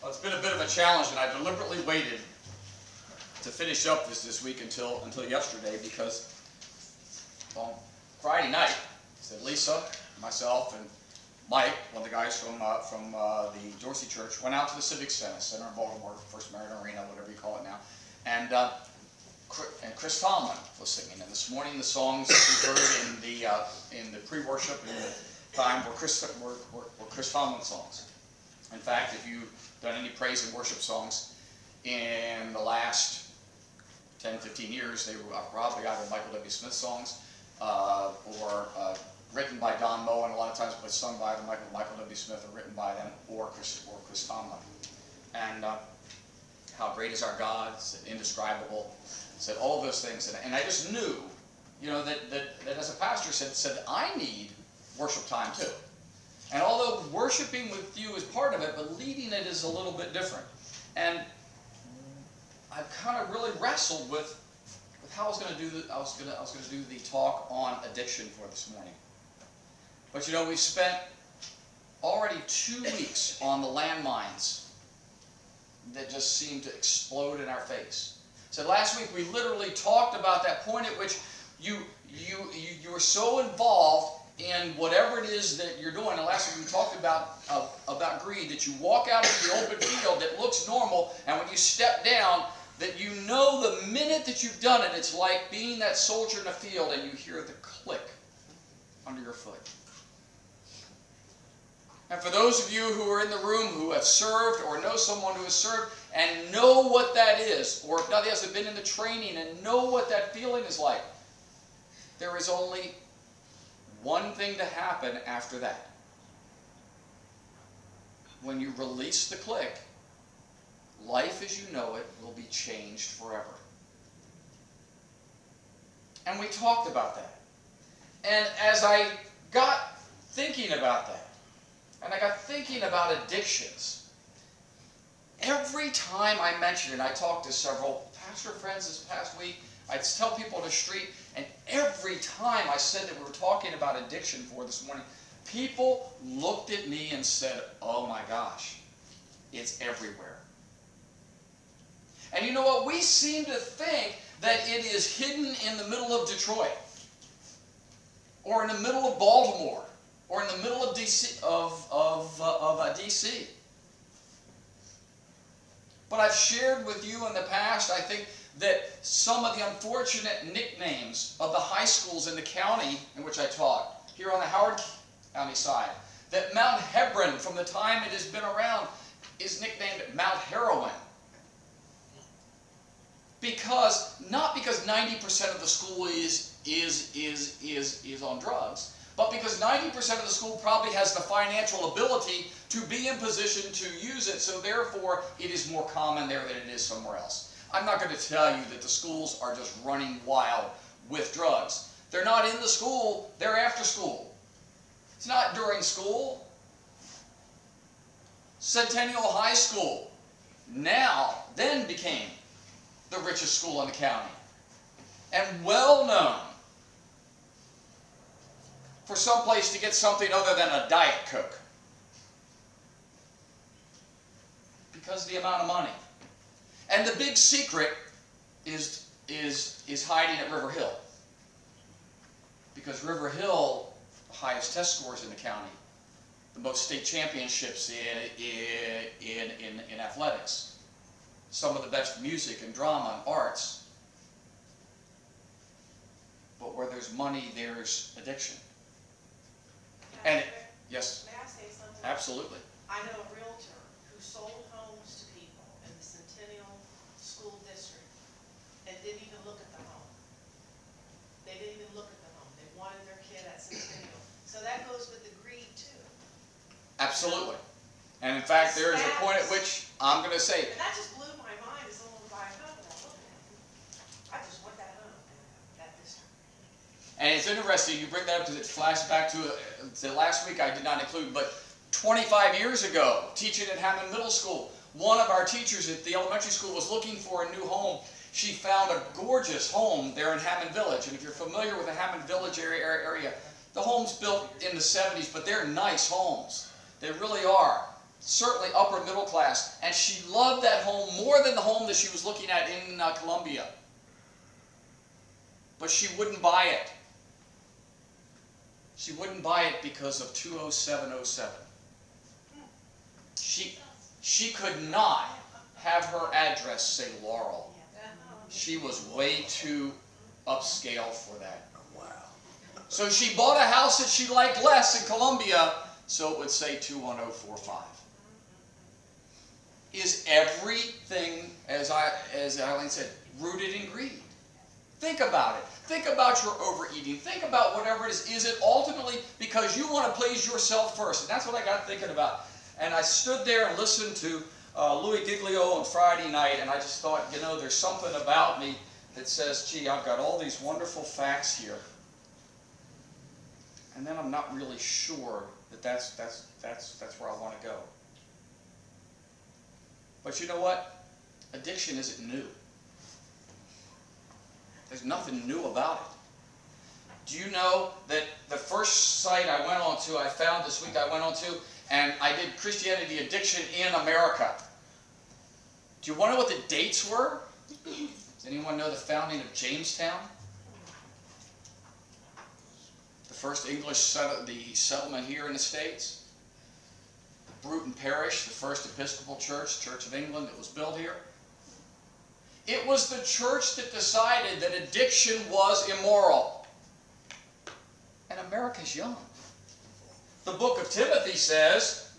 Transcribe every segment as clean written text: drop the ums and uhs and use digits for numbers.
Well, it's been a bit of a challenge, and I deliberately waited to finish up this week until yesterday, because on Friday night, said Lisa, myself, and Mike, one of the guys from the Dorsey Church, went out to the Civic Center in Baltimore, First Marion Arena, whatever you call it now, and Chris Tomlin was singing. And this morning, the songs that we heard in the pre-worship and the time were Chris Tomlin songs. In fact, if you've done any praise and worship songs in the last 10, 15 years, they were probably either Michael W. Smith songs or written by Don Moen, and a lot of times but sung by either Michael W. Smith or written by them, or Chris Tomlin. And how great is our God, said indescribable, said all of those things. And I just knew, you know, that as a pastor said I need worship time too. And although worshiping with you is part of it, but leading it is a little bit different. And I've kind of really wrestled with how I was going to do the talk on addiction for this morning. But you know, we've spent already 2 weeks on the landmines that just seem to explode in our face. So last week we literally talked about that point at which you were so involved in whatever it is that you're doing. And last week we talked about greed, that you walk out into the open field that looks normal, and when you step down, that you know the minute that you've done it, it's like being that soldier in the field and you hear the click under your foot. And for those of you who are in the room who have served or know someone who has served and know what that is, or if nothing else, have been in the training and know what that feeling is like, there is only one thing to happen after that. When you release the click, life as you know it will be changed forever. And we talked about that. And as I got thinking about that, and I got thinking about addictions, every time I mention it, I talked to several pastor friends this past week, I'd tell people on the street, and every time I said that we were talking about addiction for this morning, people looked at me and said, oh my gosh, it's everywhere. And you know what? We seem to think that it is hidden in the middle of Detroit, or in the middle of Baltimore, or in the middle of DC. But I've shared with you in the past, I think, that some of the unfortunate nicknames of the high schools in the county in which I taught, here on the Howard County side, that Mount Hebron, from the time it has been around, is nicknamed Mount Heroin. Not because 90% of the school is on drugs, but because 90% of the school probably has the financial ability to be in position to use it, so therefore it is more common there than it is somewhere else. I'm not going to tell you that the schools are just running wild with drugs. They're not in the school, they're after school. It's not during school. Centennial High School then became the richest school in the county, and well known for some place to get something other than a Diet Coke, because of the amount of money. And the big secret is hiding at River Hill, because River Hill, the highest test scores in the county, the most state championships in athletics, some of the best music and drama and arts. But where there's money, there's addiction. And yes, may I say something? Absolutely. I know a realtor who sold homes to people in the Centennial School District and didn't even look at the home. They didn't even look at the home. They wanted their kid at Centennial. So that goes with the greed too. Absolutely. And in fact, there is a point at which I'm going to say, and that just blew my mind as someone would buy a home. I just want that home at this time. and it's interesting you bring that up because it flashed back to last week I did not include, but 25 years ago, teaching at Hammond Middle School, one of our teachers at the elementary school was looking for a new home. She found a gorgeous home there in Hammond Village. And if you're familiar with the Hammond Village area, the homes built in the 70s, but they're nice homes. They really are. certainly upper middle class, and she loved that home more than the home that she was looking at in Columbia. But she wouldn't buy it. She wouldn't buy it because of 20707. She could not have her address say Laurel. She was way too upscale for that. Wow. So she bought a house that she liked less in Columbia, so it would say 21045. Is everything, as Eileen said, rooted in greed? Think about it. Think about your overeating. Think about whatever it is. Is it ultimately because you want to please yourself first? And that's what I got thinking about. And I stood there and listened to Louis Giglio on Friday night, and I just thought, you know, there's something about me that says, gee, I've got all these wonderful facts here. And then I'm not really sure that that's where I want to go. But you know what? Addiction isn't new. There's nothing new about it. Do you know that the first site I went on to, I found this week I went on to, and I did Christianity Addiction in America. Do you want to know what the dates were? Does anyone know the founding of Jamestown? The first English settlement here in the States? Bruton Parish, the first Episcopal church, Church of England that was built here. It was the church that decided that addiction was immoral. And America's young. The book of Timothy says,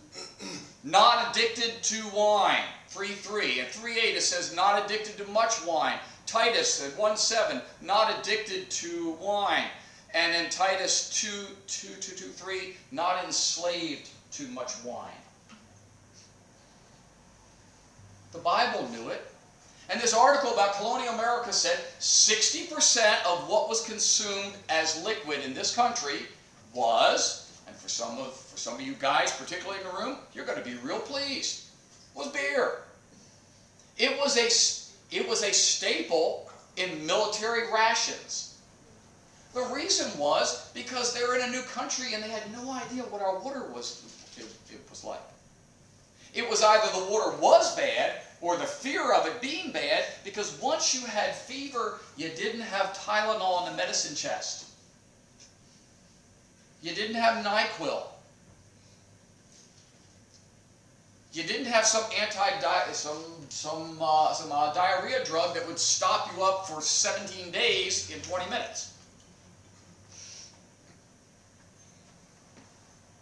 not addicted to wine, 3:3. And 3:8 it says, not addicted to much wine. Titus at 1:7, not addicted to wine. And in Titus 2:3, not enslaved to much wine. The Bible knew it. And this article about colonial America said 60% of what was consumed as liquid in this country was, and for some of you guys, particularly in the room, you're going to be real pleased, was beer. It was a staple in military rations. The reason was because they were in a new country and they had no idea what our water was like. It was either the water was bad or the fear of it being bad, because once you had fever, you didn't have Tylenol in the medicine chest. You didn't have NyQuil. You didn't have some diarrhea drug that would stop you up for 17 days in 20 minutes.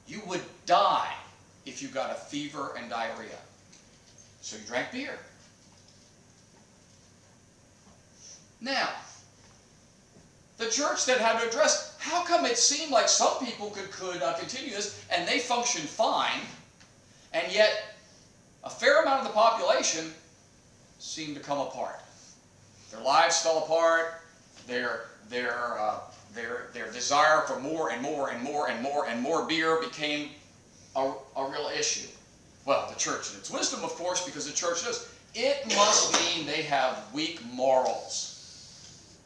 You would die if you got a fever and diarrhea. So you drank beer. Now, the church then had to address, how come it seemed like some people could continue this and they functioned fine, and yet a fair amount of the population seemed to come apart. Their lives fell apart, their desire for more and more and more and more and more beer became a real issue. Well, the church in its wisdom, of course, because the church does, it must mean they have weak morals.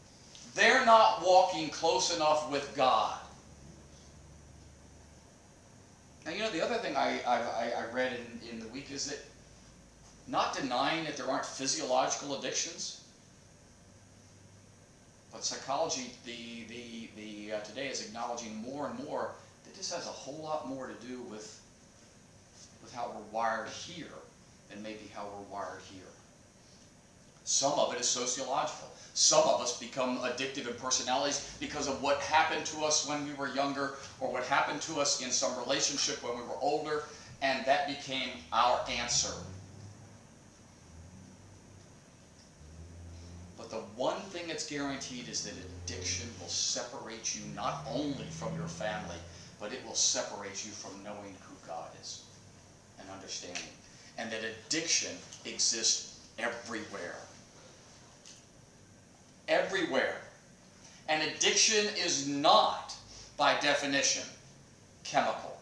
They're not walking close enough with God. Now, you know, the other thing I read in the week is that, not denying that there aren't physiological addictions, but psychology today is acknowledging more and more that this has a whole lot more to do with how we're wired here than maybe how we're wired here. Some of it is sociological. Some of us become addictive in personalities because of what happened to us when we were younger, or what happened to us in some relationship when we were older, and that became our answer. But the one thing that's guaranteed is that addiction will separate you not only from your family, but it will separate you from knowing who God is and understanding. And that addiction exists everywhere. Everywhere. And addiction is not, by definition, chemical.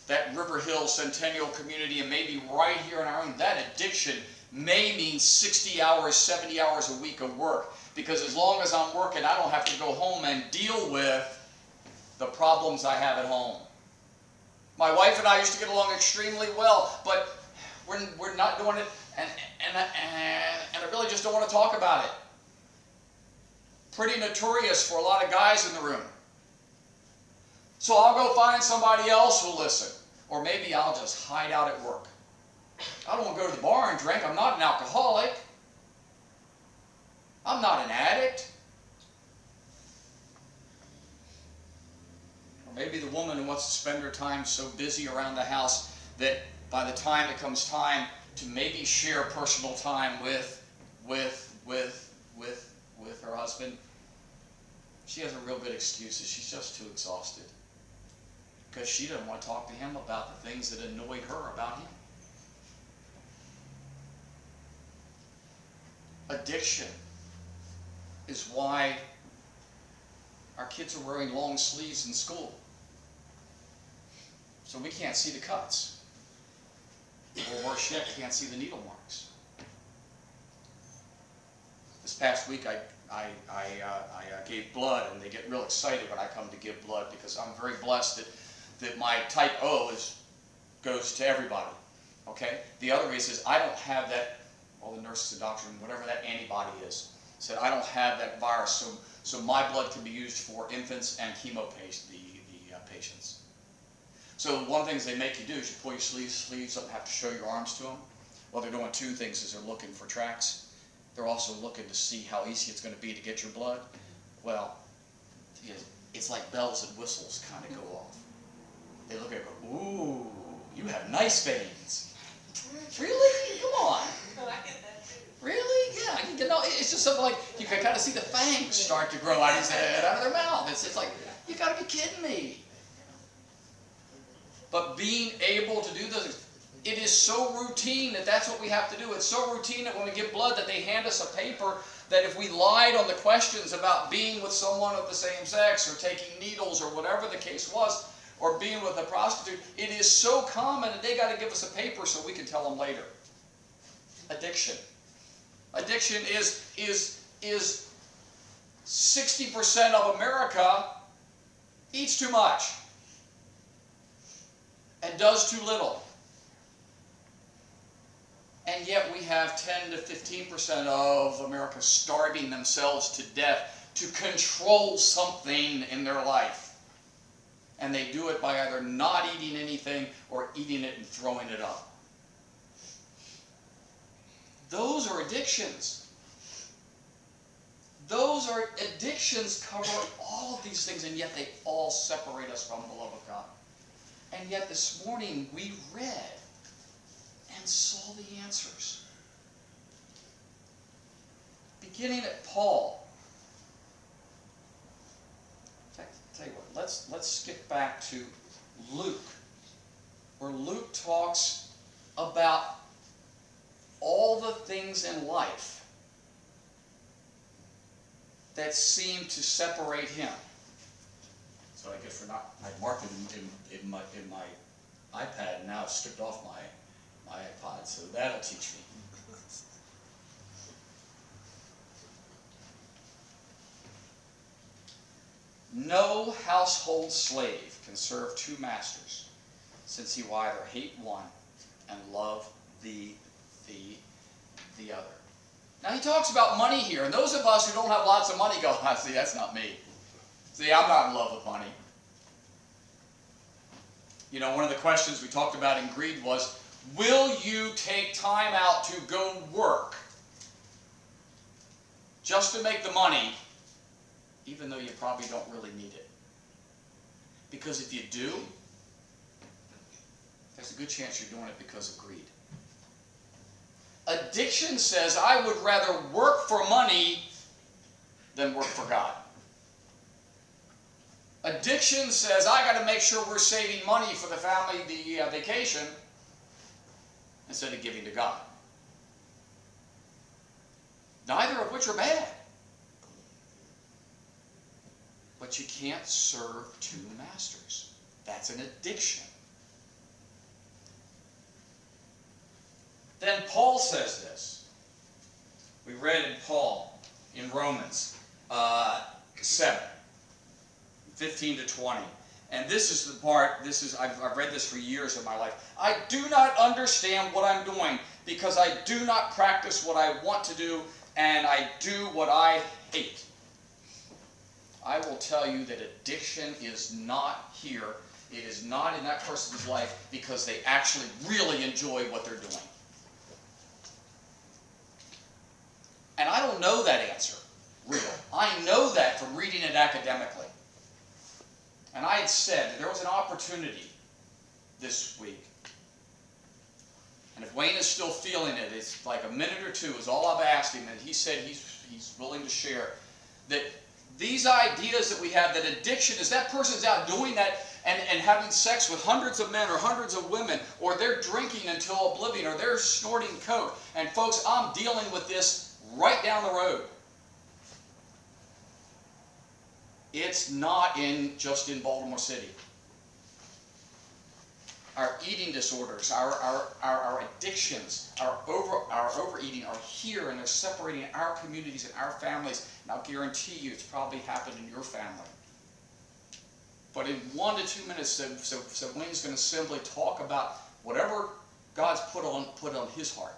That River Hill Centennial community, and maybe right here in our own, that addiction may mean 60 hours, 70 hours a week of work. Because as long as I'm working, I don't have to go home and deal with the problems I have at home. My wife and I used to get along extremely well, but we're not doing it, and I really just don't want to talk about it. Pretty notorious for a lot of guys in the room. So I'll go find somebody else who'll listen. Or maybe I'll just hide out at work. I don't want to go to the bar and drink. I'm not an alcoholic. I'm not an addict. Or maybe the woman who wants to spend her time so busy around the house that by the time it comes time to maybe share personal time with her husband, she has a real good excuse. She's just too exhausted. Because she doesn't want to talk to him about the things that annoyed her about him. Addiction is why our kids are wearing long sleeves in school. So we can't see the cuts. Or worse yet, can't see the needle marks. This past week I gave blood, and they get real excited when I come to give blood because I'm very blessed that my type O goes to everybody. Okay? The other is I don't have that, well, the nurses and doctors, whatever that antibody is, said I don't have that virus, so my blood can be used for infants and chemo patients. So one of the things they make you do is you pull your sleeves up and have to show your arms to them. Well, they're doing two things is they're looking for tracks. They're also looking to see how easy it's going to be to get your blood. Well, it's like bells and whistles kind of go off. They look at it and go, ooh, you have nice veins. Really? Come on. Well, I get that too. Really? Yeah. It's just something like you can kind of see the fangs start to grow out of their mouth. It's like, you got to be kidding me. But being able to do this, it is so routine that that's what we have to do. It's so routine that when we give blood that they hand us a paper that if we lied on the questions about being with someone of the same sex or taking needles or whatever the case was, or being with a prostitute, it is so common that they got to give us a paper so we can tell them later. Addiction. Addiction is 60% of America eats too much and does too little. And yet we have 10 to 15% of America starving themselves to death to control something in their life. And they do it by either not eating anything or eating it and throwing it up. Those are addictions. Those are addictions cover all of these things, and yet they all separate us from the love of God. And yet this morning we read and saw the answers. Beginning at Paul. In fact, I'll tell you what, let's skip back to Luke, where Luke talks about all the things in life that seem to separate him. So I guess I marked it in my iPad, and now I've stripped off my iPod, so that'll teach me. No household slave can serve two masters, since he will either hate one and love the other. Now he talks about money here, and those of us who don't have lots of money go, see, that's not me. See, I'm not in love with money. You know, one of the questions we talked about in greed was, will you take time out to go work just to make the money, even though you probably don't really need it? Because if you do, there's a good chance you're doing it because of greed. Addiction says, I would rather work for money than work for God. Addiction says, I got to make sure we're saving money for the family, the vacation, instead of giving to God. Neither of which are bad. But you can't serve two masters. That's an addiction. Then Paul says this. We read in Paul in Romans 7. 15 to 20. And this is the part, I've read this for years of my life. I do not understand what I'm doing because I do not practice what I want to do, and I do what I hate. I will tell you that addiction is not here. It is not in that person's life because they actually really enjoy what they're doing. And I don't know that answer, real. I know that from reading it academically. And I had said that there was an opportunity this week. And if Wayne is still feeling it, it's like a minute or two is all I've asked him, and he said he's willing to share. That these ideas that we have, that addiction is that person's out doing that and having sex with hundreds of men or hundreds of women, or they're drinking until oblivion, or they're snorting coke. And folks, I'm dealing with this right down the road. It's not just in Baltimore City. Our eating disorders, our addictions, our overeating are here, and they're separating our communities and our families. And I'll guarantee you it's probably happened in your family. But in 1 to 2 minutes, so Wayne's going to simply talk about whatever God's put on his heart.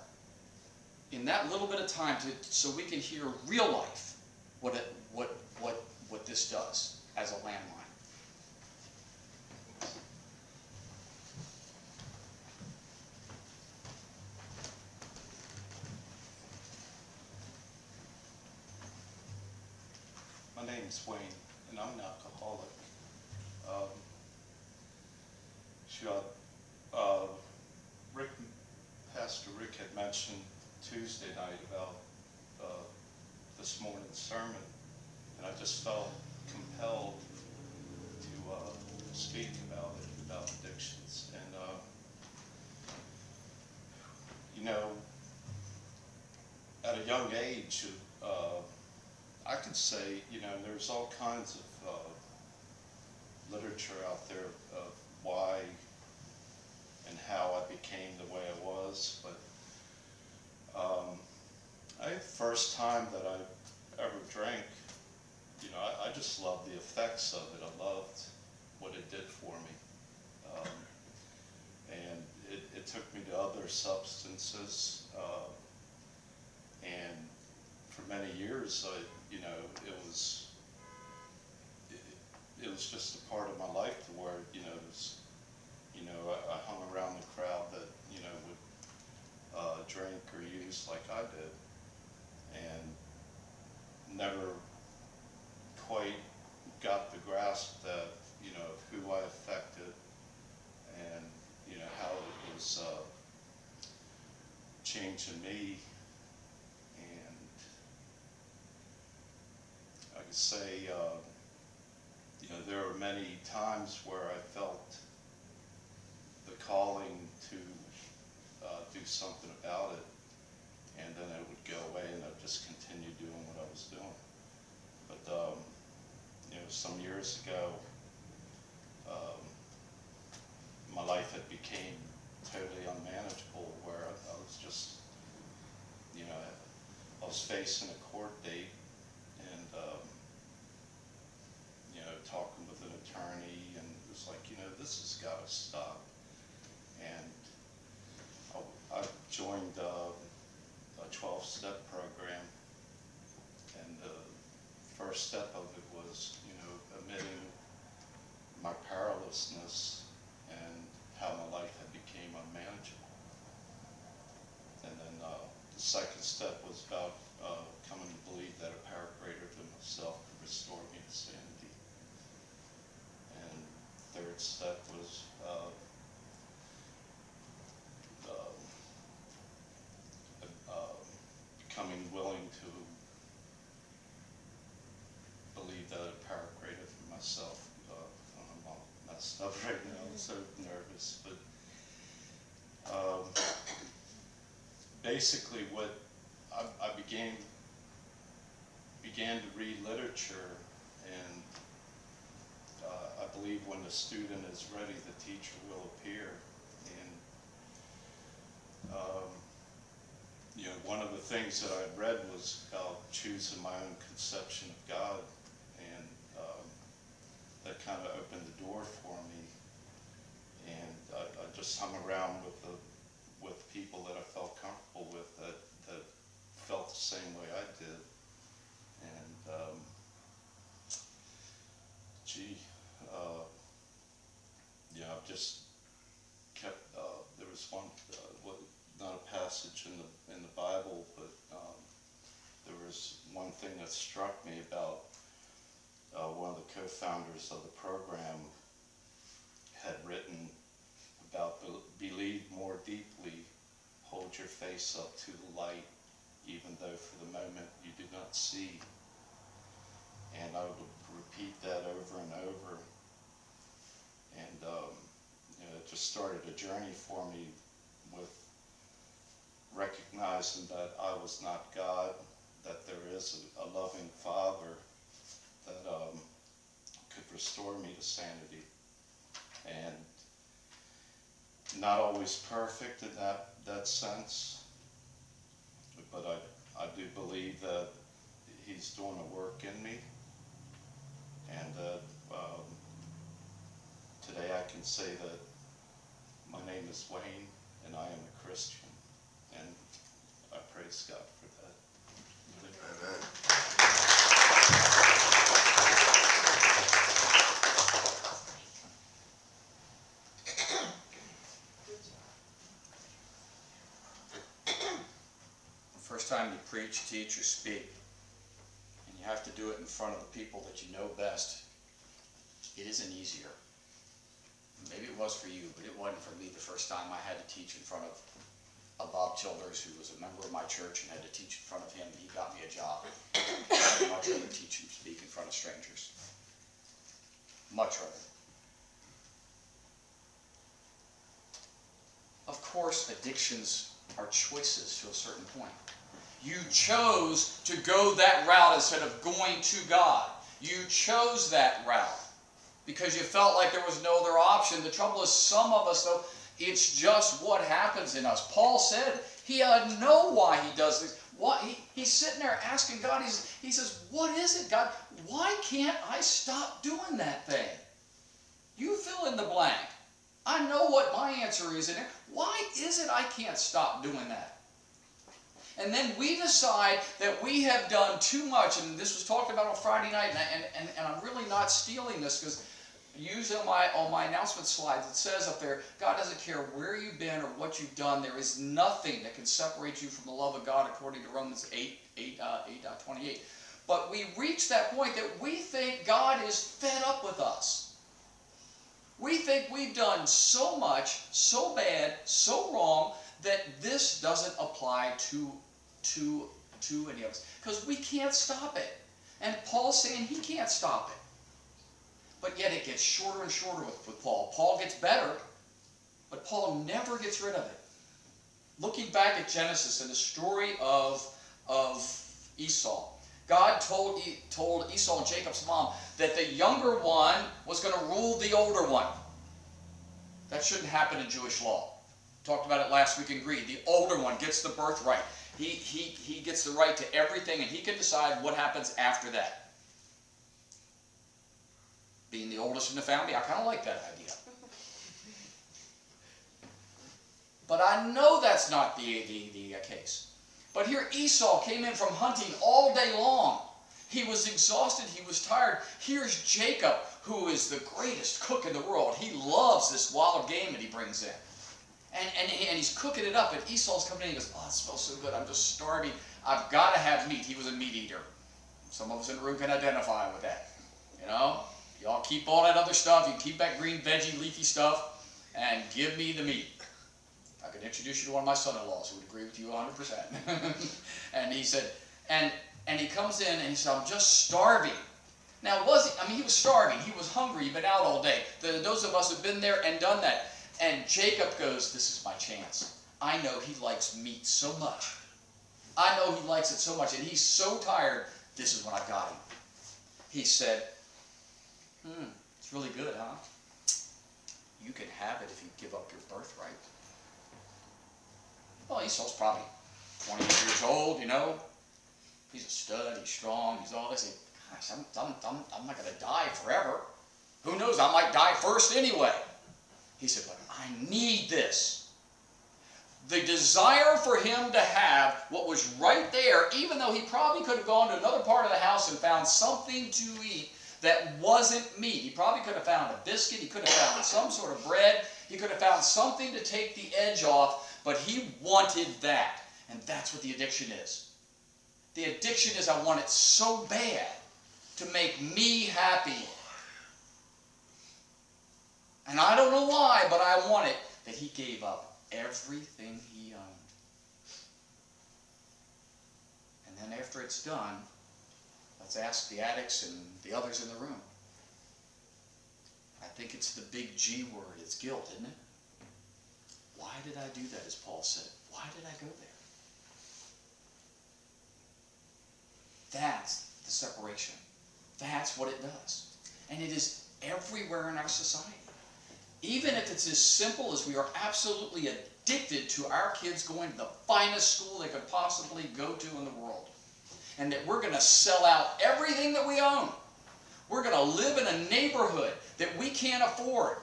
In that little bit of time, so we can hear real life what this does as a landmine. My name's Wayne, and I'm an alcoholic. Pastor Rick had mentioned Tuesday night about this morning's sermon, and I just felt compelled to speak about it, about addictions. And you know, at a young age, I could say, you know, there's all kinds of literature out there of why and how I became the way I was, but the first time that I ever drank, you know, I just loved the effects of it. I loved what it did for me. And it took me to other substances, and for many years, you know, it was just a part of my life to where, you know, I hung around the crowd that, you know, would drink or use like I did, and never quite got the grasp that, you know, of who I affected and, you know, how it was changing me. And I could say, you know, there were many times where I felt the calling to do something about it, and then it would go away and I'd just continue doing what I was doing. But, you know, some years ago, my life had became totally unmanageable, where I was just, you know, I was facing a court date, and you know, talking with an attorney, and it was like, you know, this has got to stop. And I joined a 12-step program, and the first step of it was, you know, admitting my powerlessness and how my life had became unmanageable. And then the second step was about coming to believe that a power greater than myself could restore me to sanity. And third step was becoming willing to believe that a power greater than myself. I'm all messed up right now, I'm so nervous. But basically what I began to read literature, and I believe when the student is ready, the teacher will appear. And you know, one of the things that I read was about choosing my own conception of God, and that that kind of opened the door for me, and I just hung around with people that I felt comfortable with, that felt the same way I did, and I've just kept. There was one, not a passage in the Bible, but there was one thing that struck me about one of the co-founders of the program had written about believe more deeply, hold your face up to the light, even though for the moment you do not see. And I would repeat that over and over. And it just started a journey for me with recognizing that I was not God, that there is a loving Father that could restore me to sanity. And not always perfect in that sense, but I do believe that He's doing a work in me, and that today I can say that my name is Wayne and I am a Christian, and I praise God for that. Amen. The first time you preach, teach, or speak, and you have to do it in front of the people that you know best, it isn't easier. Maybe it was for you, but it wasn't for me the first time I had to teach in front of Bob Childers, who was a member of my church, and had to teach in front of him. He got me a job. I'd much rather teach and speak in front of strangers. Much rather. Of course, addictions are choices to a certain point. You chose to go that route instead of going to God. You chose that route because you felt like there was no other option. The trouble is, some of us, though, it's just what happens in us. Paul said he doesn't know why he does this. He's sitting there asking God, he says, what is it, God? Why can't I stop doing that thing? You fill in the blank. I know what my answer is in it. Why is it I can't stop doing that? And then we decide that we have done too much, and this was talked about on Friday night, and I'm really not stealing this, because usually on my announcement slides it says up there, God doesn't care where you've been or what you've done. There is nothing that can separate you from the love of God, according to Romans 8:28. But we reach that point that we think God is fed up with us. We think we've done so much, so bad, so wrong, that this doesn't apply to any of us. Because we can't stop it. And Paul's saying he can't stop it. But yet it gets shorter and shorter with Paul. Paul gets better, but Paul never gets rid of it. Looking back at Genesis and the story of Esau, God told Esau and Jacob's mom that the younger one was going to rule the older one. That shouldn't happen in Jewish law. Talked about it last week in Greed. The older one gets the birthright. He gets the right to everything, and he can decide what happens after that. Being the oldest in the family, I kind of like that idea. But I know that's not the case. But here Esau came in from hunting all day long. He was exhausted. He was tired. Here's Jacob, who is the greatest cook in the world. He loves this wild game that he brings in. And he's cooking it up, and Esau's coming in and he goes, oh, it smells so good. I'm just starving. I've got to have meat. He was a meat eater. Some of us in the room can identify with that. You know? Y'all keep all that other stuff. You keep that green, veggie, leafy stuff, and give me the meat. I could introduce you to one of my son-in-laws who would agree with you 100%. And he said, and he comes in and he said, I'm just starving. Now, he was starving. He was hungry. He'd been out all day. Those of us who've been there and done that. And Jacob goes, this is my chance. I know he likes meat so much. I know he likes it so much. And he's so tired. This is when I got him. He said, it's really good, huh? You can have it if you give up your birthright. Well, Esau's probably 28 years old, you know. He's a stud. He's strong. He's all this. Gosh, I'm not going to die forever. Who knows, I might die first anyway. He said, but I need this. The desire for him to have what was right there, even though he probably could have gone to another part of the house and found something to eat that wasn't meat. He probably could have found a biscuit. He could have found some sort of bread. He could have found something to take the edge off, but he wanted that. And that's what the addiction is. The addiction is I want it so bad to make me happy. And I don't know why, but I want it, that he gave up everything he owned. And then after it's done, let's ask the addicts and the others in the room. I think it's the big G word. It's guilt, isn't it? Why did I do that, as Paul said? Why did I go there? That's the separation. That's what it does. And it is everywhere in our society. Even if it's as simple as we are absolutely addicted to our kids going to the finest school they could possibly go to in the world. And that we're going to sell out everything that we own. We're going to live in a neighborhood that we can't afford.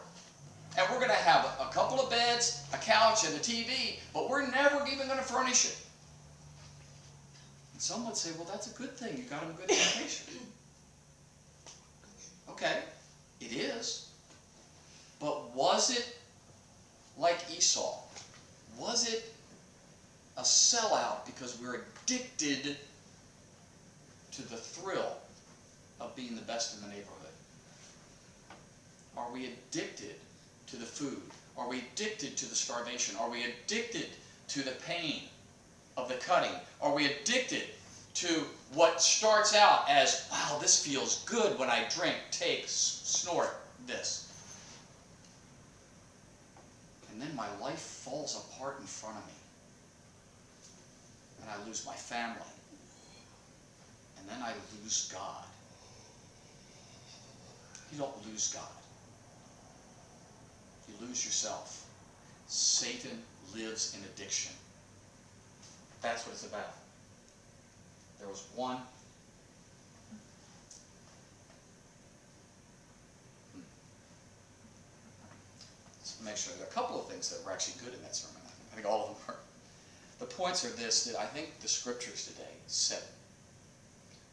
And we're going to have a couple of beds, a couch, and a TV, but we're never even going to furnish it. And some would say, well, that's a good thing. You got them a good education. Okay, it is. But was it like Esau? Was it a sellout because we're addicted to the thrill of being the best in the neighborhood? Are we addicted to the food? Are we addicted to the starvation? Are we addicted to the pain of the cutting? Are we addicted to what starts out as, wow, this feels good when I drink, take, snort this? And then my life falls apart in front of me. And I lose my family. And then I lose God. You don't lose God. You lose yourself. Satan lives in addiction. That's what it's about. There was one. Let's make sure. There are a couple of things that were actually good in that sermon. I think all of them were. The points are this, that I think the scriptures today said.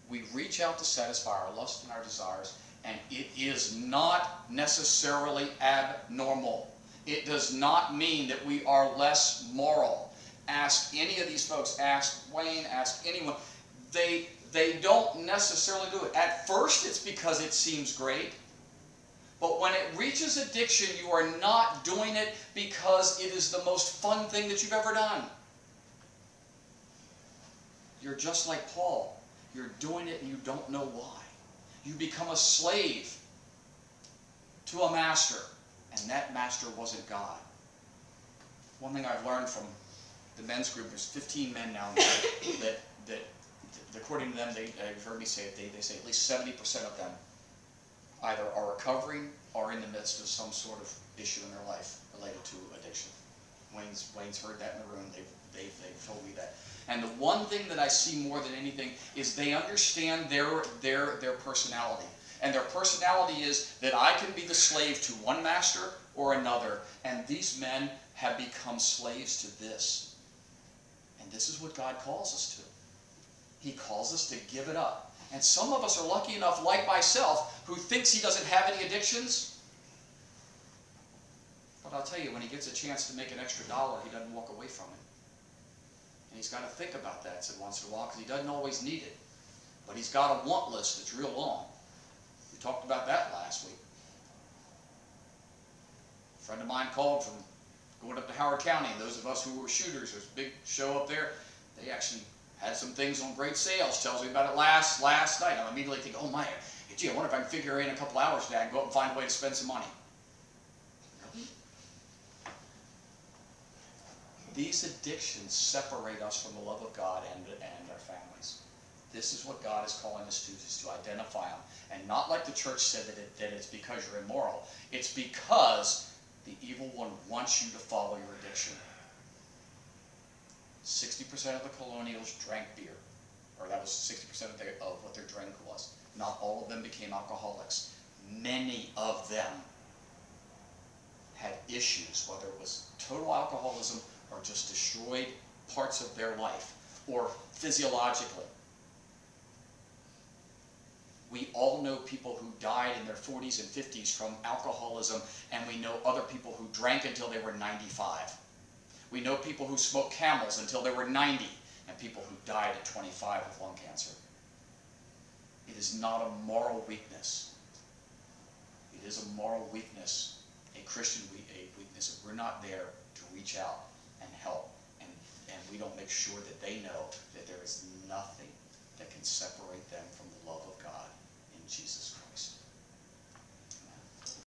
We reach out to satisfy our lust and our desires, and it is not necessarily abnormal. It does not mean that we are less moral. Ask any of these folks, ask Wayne, ask anyone. They don't necessarily do it. At first, it's because it seems great. But when it reaches addiction, you are not doing it because it is the most fun thing that you've ever done. You're just like Paul. You're doing it and you don't know why. You become a slave to a master, and that master wasn't God. One thing I've learned from the men's group, there's 15 men now that according to them, they've heard me say it, they say at least 70% of them either are recovering or in the midst of some sort of issue in their life related to addiction. Wayne's heard that in the room. They've told me that. And the one thing that I see more than anything is they understand their personality. And their personality is that I can be the slave to one master or another. And these men have become slaves to this. And this is what God calls us to. He calls us to give it up. And some of us are lucky enough, like myself, who thinks he doesn't have any addictions. But I'll tell you, when he gets a chance to make an extra dollar, he doesn't walk away from it. And he's got to think about that once in a while, because he doesn't always need it. But he's got a want list that's real long. We talked about that last week. A friend of mine called from going up to Howard County. Those of us who were shooters, there's a big show up there. They actually had some things on great sales. Tells me about it last night. I immediately think, oh my, gee, I wonder if I can figure in a couple hours today and go up and find a way to spend some money. Really? These addictions separate us from the love of God and our families. This is what God is calling us to, is to identify them. And not like the church said that it's because you're immoral. It's because the evil one wants you to follow your addiction. 60% of the colonials drank beer, or that was 60% of what their drink was. Not all of them became alcoholics. many of them had issues, whether it was total alcoholism or just destroyed parts of their life, or physiologically. We all know people who died in their 40s and 50s from alcoholism, and we know other people who drank until they were 95. We know people who smoked Camels until they were 90, and people who died at 25 with lung cancer. It is not a moral weakness. It is a moral weakness, a Christian weakness, if we're not there to reach out and help, and we don't make sure that they know that there is nothing that can separate them from the love of God in Jesus Christ.